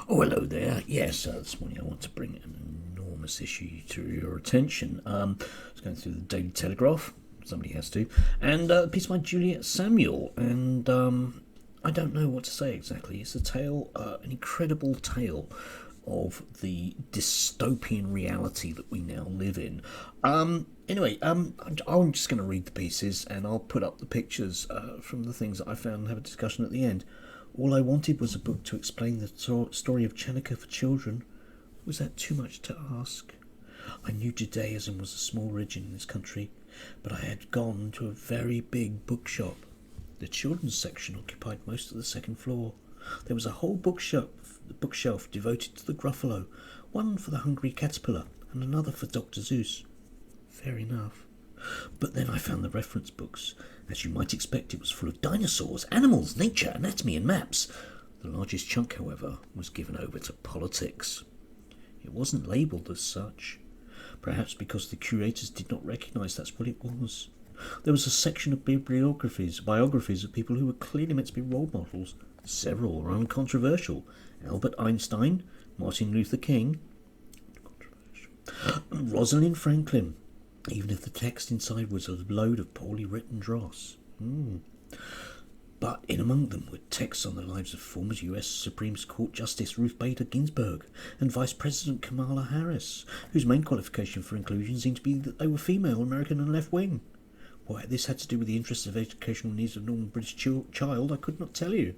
Oh, hello there. Yes, this morning I want to bring an enormous issue to your attention. I was going through the Daily Telegraph. Somebody has to. And a piece by Juliet Samuel. And I don't know what to say exactly. It's a tale, an incredible tale of the dystopian reality that we now live in. Anyway, I'm just going to read the pieces and I'll put up the pictures from the things that I found and have a discussion at the end. All I wanted was a book to explain the story of Chanukah for children. Was that too much to ask? I knew Judaism was a small religion in this country, but I had gone to a very big bookshop. The children's section occupied most of the second floor. There was a whole bookshelf devoted to the Gruffalo, one for the Hungry Caterpillar and another for Dr. Zeus. Fair enough. But then I found the reference books. As you might expect, it was full of dinosaurs, animals, nature, anatomy and maps. The largest chunk, however, was given over to politics. It wasn't labelled as such, perhaps because the curators did not recognise that's what it was. There was a section of biographies of people who were clearly meant to be role models. Several were uncontroversial. Albert Einstein, Martin Luther King, Rosalind Franklin, even if the text inside was a load of poorly written dross. But in among them were texts on the lives of former US Supreme Court Justice Ruth Bader Ginsburg and Vice President Kamala Harris, whose main qualification for inclusion seemed to be that they were female, American and left-wing. What this had to do with the interests of educational needs of a normal British child, I could not tell you.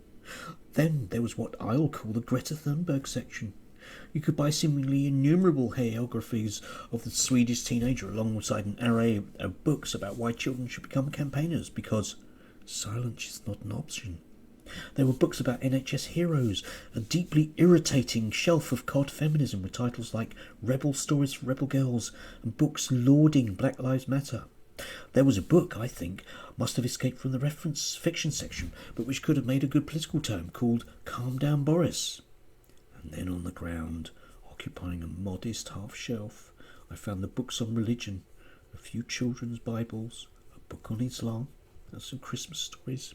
Then there was what I'll call the Greta Thunberg section. You could buy seemingly innumerable hagiographies of the Swedish teenager alongside an array of books about why children should become campaigners, because silence is not an option. There were books about NHS heroes, a deeply irritating shelf of cod feminism with titles like Rebel Stories for Rebel Girls and books lauding Black Lives Matter. There was a book, I think, must have escaped from the reference fiction section, but which could have made a good political term, called Calm Down Boris. And then on the ground, occupying a modest half shelf, I found the books on religion, a few children's Bibles, a book on Islam, and some Christmas stories.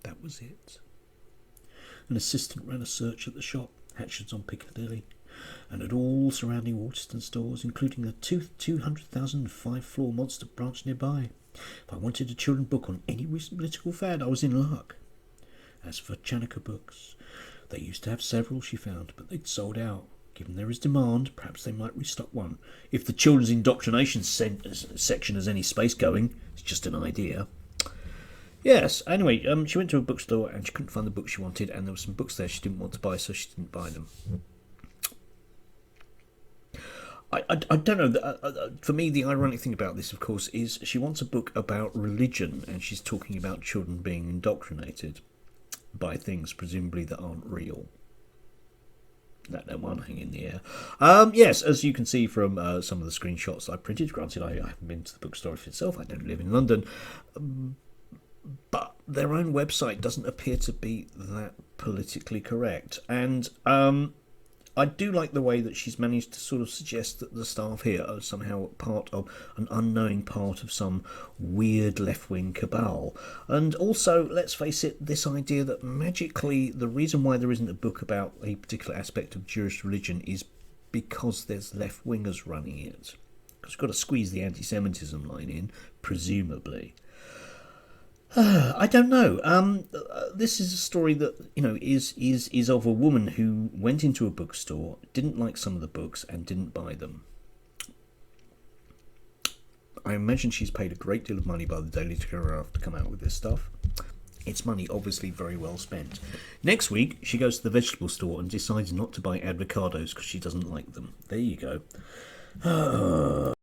That was it. An assistant ran a search at the shop, Hatchard's on Piccadilly, and at all surrounding Waterston stores, including the 200,005 floor Monster branch nearby. If I wanted a children's book on any recent political fad, I was in luck. As for Chanukah books, they used to have several, she found, but they'd sold out. Given there is demand, perhaps they might restock one. If the children's indoctrination section has any space going, it's just an idea. Yes, anyway, she went to a bookstore and she couldn't find the book she wanted, and there were some books there she didn't want to buy, so she didn't buy them. I don't know. For me, the ironic thing about this, of course, is she wants a book about religion, and she's talking about children being indoctrinated by things presumably that aren't real. That one hang in the air. Yes, as you can see from some of the screenshots I printed, granted I haven't been to the bookstore itself, I don't live in London, but their own website doesn't appear to be that politically correct. And I do like the way that she's managed to sort of suggest that the staff here are somehow part of an unknowing part of some weird left-wing cabal. And also, let's face it, this idea that magically the reason why there isn't a book about a particular aspect of Jewish religion is because there's left-wingers running it. Because we've got to squeeze the anti-Semitism line in, presumably. I don't know. This is a story that, is of a woman who went into a bookstore, didn't like some of the books, and didn't buy them. I imagine she's paid a great deal of money by the Daily Telegraph to come out with this stuff. It's money obviously very well spent. Next week, she goes to the vegetable store and decides not to buy avocados because she doesn't like them. There you go.